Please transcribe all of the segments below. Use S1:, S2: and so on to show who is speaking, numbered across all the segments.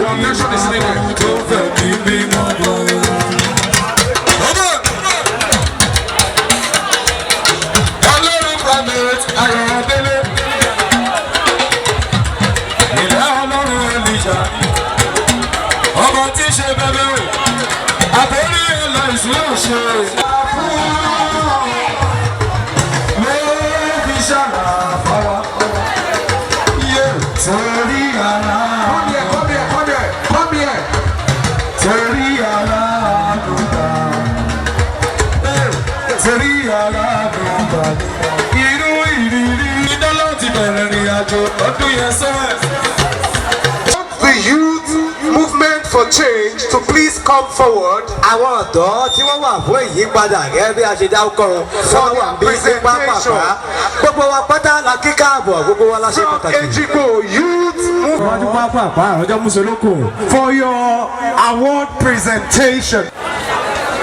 S1: Our nation is living. Primate Ayodele. Ilé Ọlọ́run Elija. Ọmọ tí ṣe bẹ̀bẹ̀. Àbórí ẹ̀la ìṣúná ṣe. Mo fi ṣàrà fara. Torí ara. Come here. Torí ara àdúgbà. Torí ara àdúgbà.
S2: The youth movement for change to please come forward.
S3: Àwọn ọ̀dọ́ tí wọ́n wà fún ìyípadà gẹ́gẹ́ bí a ṣe dárúkọ fún wa bí sí pápápá gbogbo wa pátá la kíkà àbọ̀ gbogbo wa la ṣe pàtàkì.
S2: Ejiko youth movement
S4: for your award presentation.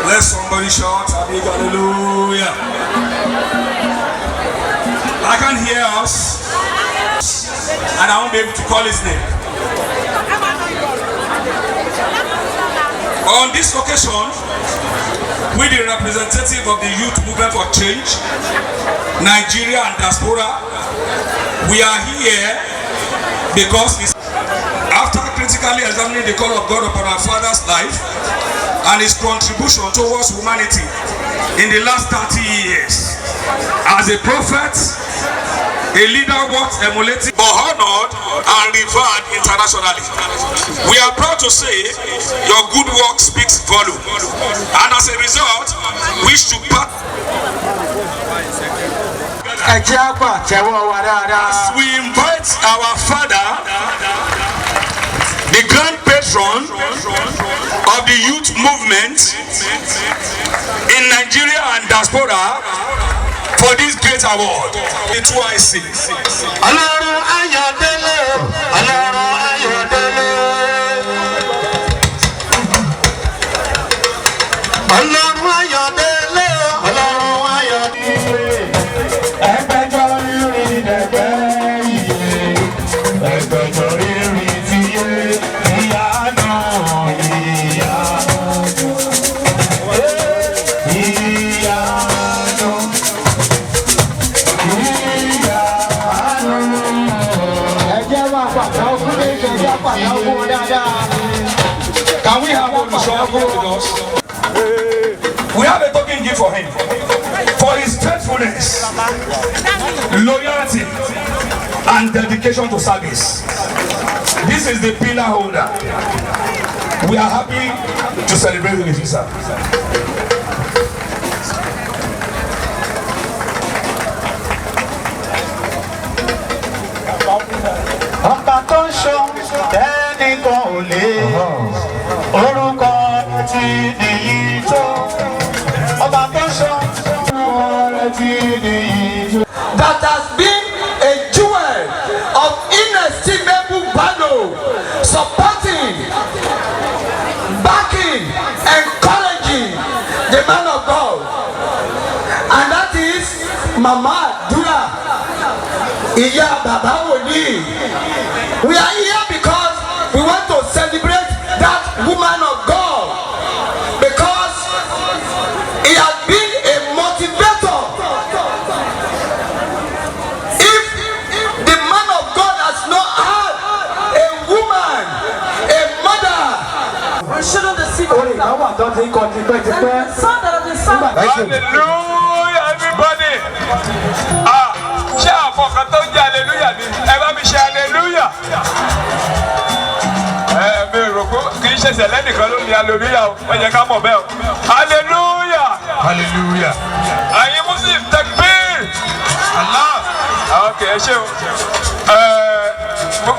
S1: Let somebody shout hallelujah. I can't hear us, and I won't be able to call his name. On this occasion, with the representative of the Youth Movement for Change, Nigeria and diaspora, we are here because after critically examining the call of God upon our father's life and his contribution towards humanity in the last 30 years, as a prophet, a leader worth emulating, but honored and revered internationally. We are proud to say your good work speaks volume, and as a result, wish to part. As we invite our father, the grand patron of the youth movement in Nigeria and diaspora, for this great award. It's why I sing.
S5: Ọlọ́run Ayọ̀délé, Ọlọ́run Ayọ̀délé. Ọlọ́run Ayọ̀délé, Ọlọ́run Ayọ̀délé. Ẹgbẹ́jọ rírì dẹ̀gbẹ́ iye, ẹgbẹ́jọ rírì ti yé, ìyanu, ìyanu.
S1: Can we have one with us? We have a token gift for him for his faithfulness, loyalty, and dedication to service. This is the pillar holder. We are happy to celebrate with you, sir.
S5: Ẹnìkan ò lè orúkọ ti nìyí tó ọba tó sọ orúkọ rẹ̀ ti nìyí.
S6: that has been a jewel of inestimable value, supporting, backing, encouraging the man of God. And that is Mama Dura, Iya Baba Oni. We are here because we want to celebrate that woman of God, because he has been a motivator. If the man of God has not had a woman, a mother, we shouldn't deceive ourselves.
S1: Hallelujah, everybody. Shout for Katoja, hallelujah. Everybody shout hallelujah. Hallelujah. Are you Muslim? Takbir. Allah. Okay,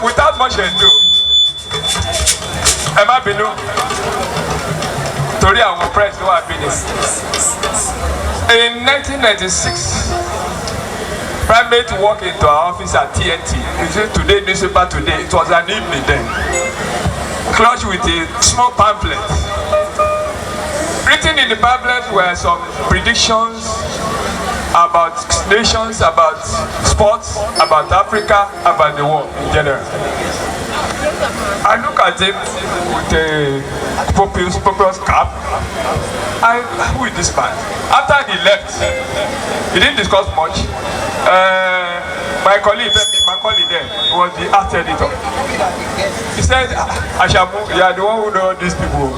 S1: without much ado, Emma Binu, Tori our press who have been in 1996. Primate walked into our office at TNT. You see, today, newspaper today, it was an evening then. Clutched with a small pamphlet. Written in the pamphlet were some predictions about nations, about sports, about Africa, about the world in general. I look at him with a purpose cap. Who is this man? After he left, he didn't discuss much. My colleague there was the art editor. He said, Ashamu, you are the one who knows these people.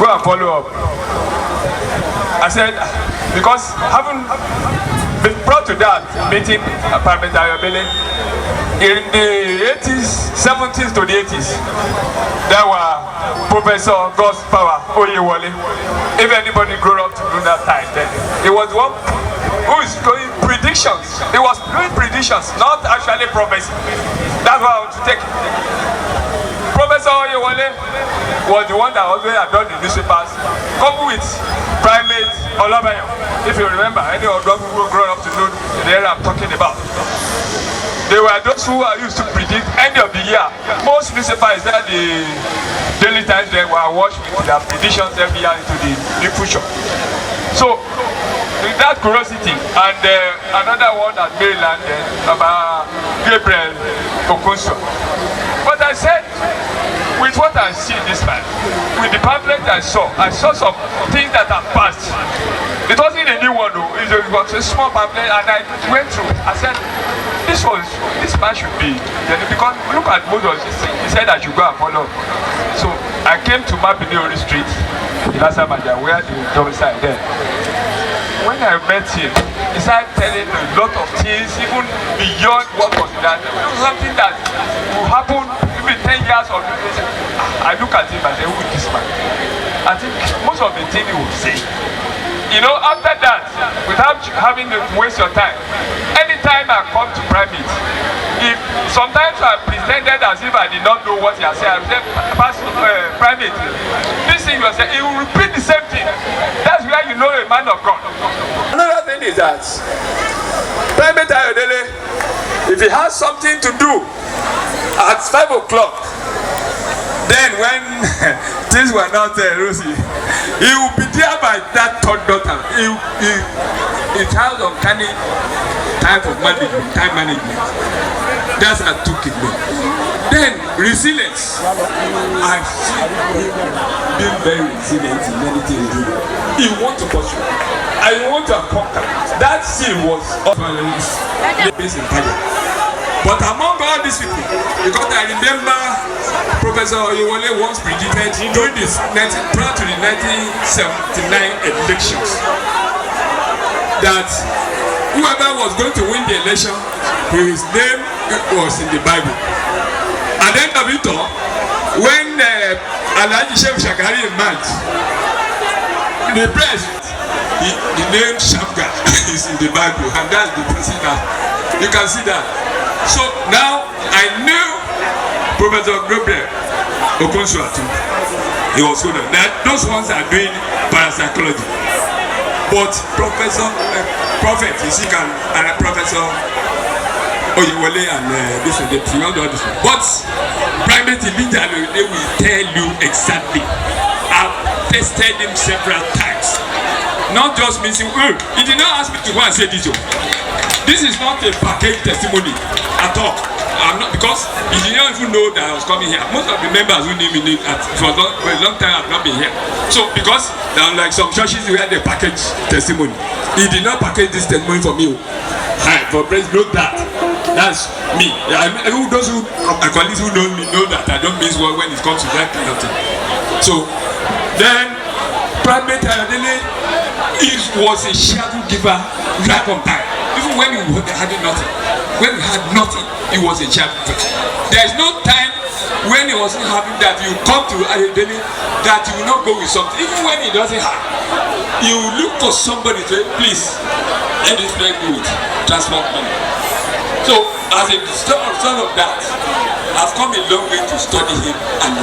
S1: Go and follow up. I said, because having been brought to that meeting at Primate Ayodele in the 80s, 70s to the 80s, there were Professor God's Power Oyewole. If anybody grew up to do that time, then it was one who is doing predictions. He was doing predictions, not actually prophecy. That's why I want to take it. Professor Oyewole was the one that always had done the newspapers, coupled with Primate Olabayo. If you remember, any of those people grown up to know the area I'm talking about. They were those who are used to predict end of the year. Most newspapers that the Daily Times they were watched with their predictions every year into the future. So with that curiosity, and another one at Maryland about Gabriel Okunso. But I said, with what I see this man, with the pamphlet I saw some things that have passed. It wasn't a new one though, it was a small pamphlet, and I went through it. I said, this man should be, because look at Moses, he said I should go and follow. So I came to Mapiniori Street, Ilasa Maja, where the domicile there. When I met him, he started telling a lot of things, even beyond what was that. It was something that will happen maybe 10 years or so. I look at him and say, who is this man? I think most of the things he will say. You know, after that, without having to waste your time, anytime I come to Primate, if sometimes I presented as if I did not know what he has said, I said, Primate, this thing you are saying, he will repeat the same thing. That's where you know a man of God. Another thing is that Primate Ayodele, if he has something to do at 5 o'clock, then when things were not rosy, he will be there by that third daughter. It has uncanny type of management, time management. That's how I took it. Then resilience. I've seen him being very resilient in many things. He wants to pursue. I want to conquer. That scene was based in Paja. But among all these people, because I remember Professor Oyewole once predicted during this prior to the 1979 elections that whoever was going to win the election, his name was in the Bible. At the end of it all, when Alhaji Sheikh Shagari emerged, the press, the name Shamga is in the Bible, and that's the person that you can see that. So now I knew Professor Gabriel Okunso. He was good. Those ones are doing parapsychology. But prophet, you see, and Professor Oyewole and this and that, you all do this. But Primate Ayodele, they will tell you exactly. I've tested him several times. Not just missing. He did not ask me to go and say this. This is not a package testimony at all. I'm not, because he did not even know that I was coming here. Most of the members who knew me for a long time have not been here. So because there are like some churches where they package testimony, he did not package this testimony for me. For praise, note that. That's me. Those who my colleagues who know me know that I don't miss word when it comes to that kind of thing. So then Primate Ayodele was a shadow giver right on time. Even when we had nothing. When we had nothing, he was a shadow giver. There is no time when he wasn't having that you come to Ayodele that you will not go with something. Even when he doesn't have, you look for somebody to say, please, let this man do it. Transport money. So as a son of that, I've come a long way to study him and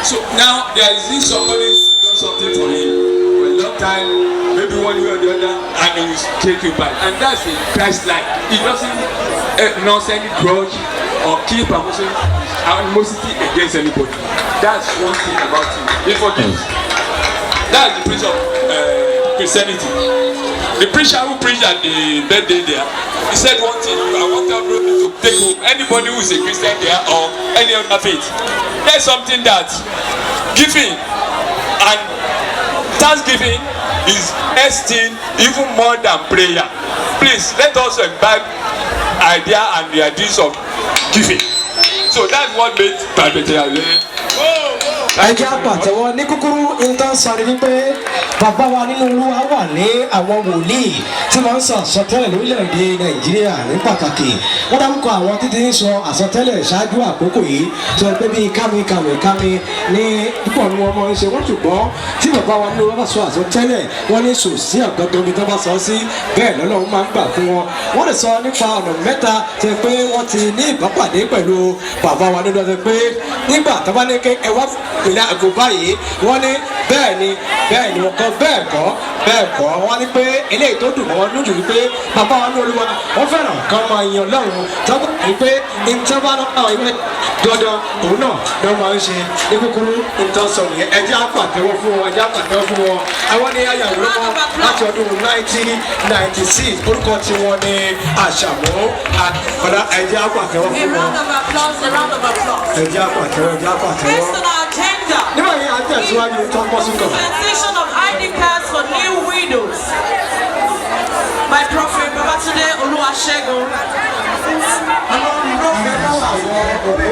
S1: so now there is somebody who does something for him for a long time, maybe one way or the other, and he will take you back. And that's a Christ-like. He doesn't not any grudge or keep animosity against anybody. That's one thing about him. He forgives. That's the preach of Christianity. The preacher who preached at the birthday there, he said one thing: I want everybody to take home anybody who is a Christian there or any other faith. There's something that giving and thanksgiving is esteemed even more than prayer. Please let us imbibe idea and the ideas of giving. So that's what made Primate Ayodele.
S3: ẹ jẹ́ àpàtẹ́wọ́ ní kúkúrú nǹkan sọ̀rọ̀ wípé bàbá wa nínú Olúwa wà ní àwọn wòlíì tí wọ́n ń sọ àsọtẹ́lẹ̀ lórílẹ̀‐èdè Nàìjíríà ní pàtàkì wọ́n dárúkọ àwọn títí ń sọ àsọtẹ́lẹ̀ ṣáájú àkókò yìí tó ń pẹ́ bíi kámi ní púpọ̀ ni wọ́n máa ń ṣe wọ́n ṣùgbọ́n tí bàbá wa nínú Olúwa bá sọ àsọtẹ́lẹ̀ wọ́n ní sòsí àgbọ̀ngàn bí tó bá sọ sí bẹ́ẹ̀ lọ́lọ́run máa ń gbà fún wọn wọ́n lè sọ nípa ọ̀nà mẹ́ta tó ń pé wọ́n ti ní ìbápàdé pẹ̀lú bàbá wa nínú ọdún pé nígbà tó bá ní kí ẹ wá ìlà àgọ́ báyìí wọ́n ní bẹ́ẹ̀ ni wọ́n kọ́ bẹ́ẹ̀ kọ́ wọ́n ní pé eléyìí tó dùn wọ́n lójú wípé bàbá wa ní Olúwa wọ́n fẹ́ràn kan máa yan Ọlọ́run tọ́gbà wípé ìtọ́ba náà ìwé dandan òun náà ló máa ń ṣe ní kúkúrú nǹkan sọ nìyẹn ẹjẹ́ àpàtẹ́wọ́ fún wọn àwọn ní ayàwó lọ́wọ́ láti ọdún 1996 orúkọ tí wọ́n ní Àṣàmú àkọ́dá ẹjẹ́ àpàtẹ́wọ́ fún wọn ẹjẹ́ àpàtẹ́wọ́. Nígbà yẹn a tẹ̀síwájú tó ń bọ́ sí kan.
S7: Dispensation of ID cards for new widows by Prophet Babatunde Oluwasegun.
S3: Ọlọ́run ló fẹ́ lọ́wọ́ àwọn òbí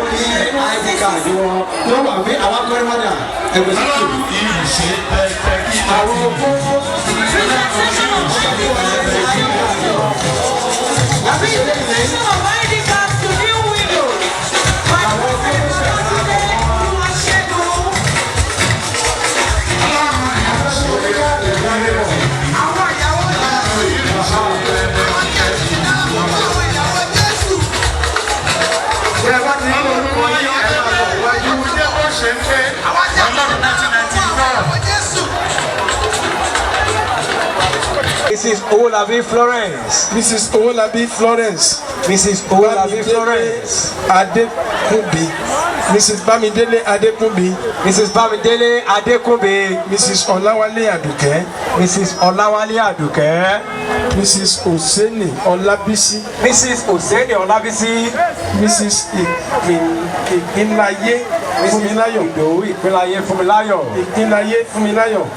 S3: ní ID card wọn tó wà ní àwọn akọ́rẹ́ wádà ẹgbẹ́ sí kìí. Àwọn òbó.
S7: Dispensation of ID cards to new widows by Prophet Babatunde Oluwasegun.
S3: Mrs. Owolabi Florence.
S2: Mrs. Owolabi Florence.
S3: Mrs. Owolabi Florence.
S2: Adekunbi. Mrs. Bamidele Adekunbi.
S3: Mrs. Bamidele Adekunbi.
S2: Mrs. Olawale Aduke.
S3: Mrs. Olawale Aduke.
S2: Mrs. Oseni Olabisi.
S3: Mrs. Oseni Olabisi.
S2: Mrs. Ìpínláyé Fúnmiláyọ̀.
S3: Ìdòwú Ìpínláyé Fúnmiláyọ̀.
S2: Ìpínláyé Fúnmiláyọ̀.